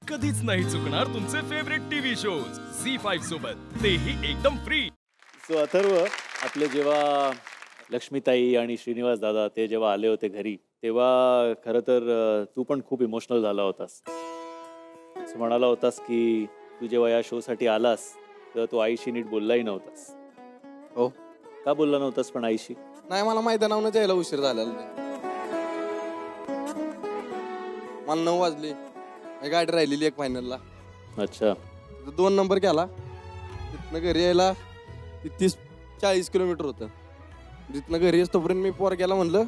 कधीच नाही चुकणार तुमचे फेवरेट टीव्ही शोज झी5 सोबत, तेही एकदम फ्री. सो अथर्व, आपले जेव्हा लक्ष्मीताई आणि श्रीनिवास दादा ते जेव्हा आले होते घरी, तेव्हा खरं तर तू पण खूप इमोशनल झाला होतास. असं म्हणाला होतास की तू जेव्हा या शोसाठी आलास तेव्हा तू आईशी नीट बोललाही नव्हतास. हो. का बोलला नव्हतास पण आईशी? नाही, मला मैदानावर जायला उशीर झालेला नाही. मला 9 वाजले, गाडी राहिलेली एक फायनलला. अच्छा. 2 नंबर केला, तिथनं घरी यायला 30-40 किलोमीटर होतं. तिथनं घरी येतोपर्यंत मी पोर गेला, म्हणलं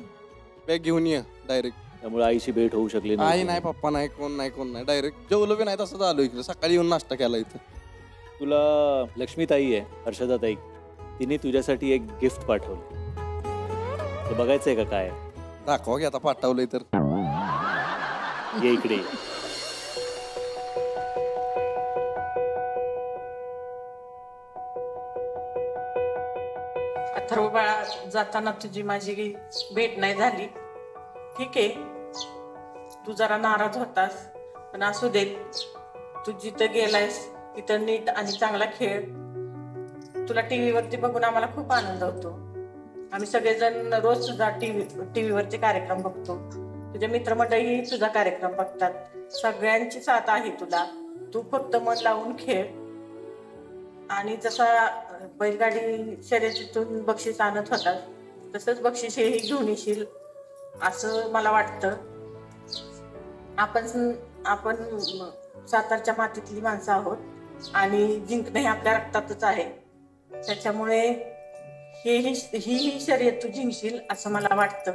बॅग घेऊन ये डायरेक्ट. त्यामुळे आईशी भेट होऊ शकली आई नाही, पप्पा नाही, कोण नाही. डायरेक्ट जेवलो बी नाही, तसंच आलो इकडे. सकाळी येऊन नाश्ता केला इथं. तुला लक्ष्मीताई आहे, हर्षदाताई, तिने तुझ्यासाठी एक गिफ्ट पाठवलं. ते बघायचंय का काय? दाखवा की आता पाठवलंय तर. ये इकडे. अथर्व बाळा, जाताना तुझी माझी भेट नाही झाली. ठीक आहे, तू जरा नाराज होतास, पण असू देत. तू जिथं गेलायस तिथं नीट आणि चांगला खेळ. तुला टीव्हीवरती बघून आम्हाला खूप आनंद होतो. आम्ही सगळेजण रोज तुझा टीव्हीवरचे कार्यक्रम बघतो. तुझे मित्रमंडळी तुझा कार्यक्रम बघतात. सगळ्यांची साथ आहे तुला. तू फक्त मन लावून खेळ. आणि जसा बैलगाडी शर्यतीतून बक्षीस आणत होता, तसंच बक्षीस हेही घेऊन येशील असं मला वाटतं. आपण सातारच्या मातीतली माणसं आहोत आणि जिंकणं हे आपल्या रक्तातच आहे. त्याच्यामुळे ही शर्यत तू जिंकशील असं मला वाटतं.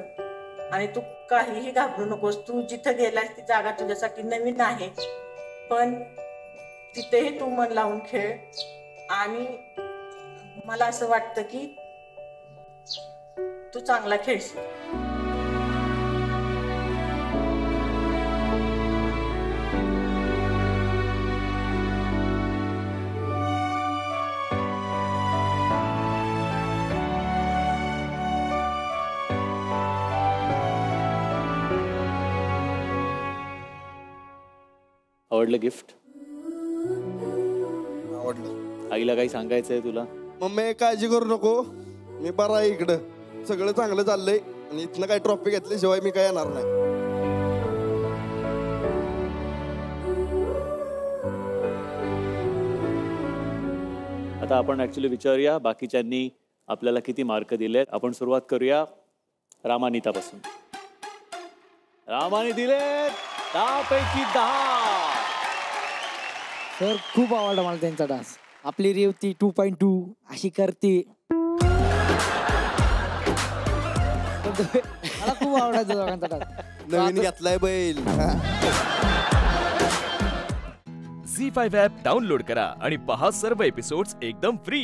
आणि तू काहीही घाबरू नकोस. तू जिथं गेलास ती जागा तुझ्यासाठी नवीन आहे, पण तिथेही तू मन लावून खेळ. आणि मला असं वाटतं की तू चांगला खेळशील. आवडलं गिफ्ट? आवडलं. आईला काही सांगायचंय तुला? मम्मी काळजी करू नको, मी बरा आहे इकडं. सगळं चांगलं चाललंय आणि इथनं काही ट्रॉफी घेतल्याशिवाय मी काय येणार नाही. आता आपण ऍक्च्युली विचारूया बाकीच्यांनी आपल्याला किती मार्क दिले. आपण सुरुवात करूया रामानितापासून. रामाने दिले 10 पैकी 10. सर, खूप आवडला मला त्यांचा डान्स. आपली रेवती 2.2 अशी करते. मला खूप आवडायचा दोघांचा डान्स. नवीन घेतलाय बैल. झी5 ॲप डाउनलोड करा आणि पहा सर्व एपिसोड्स एकदम फ्री.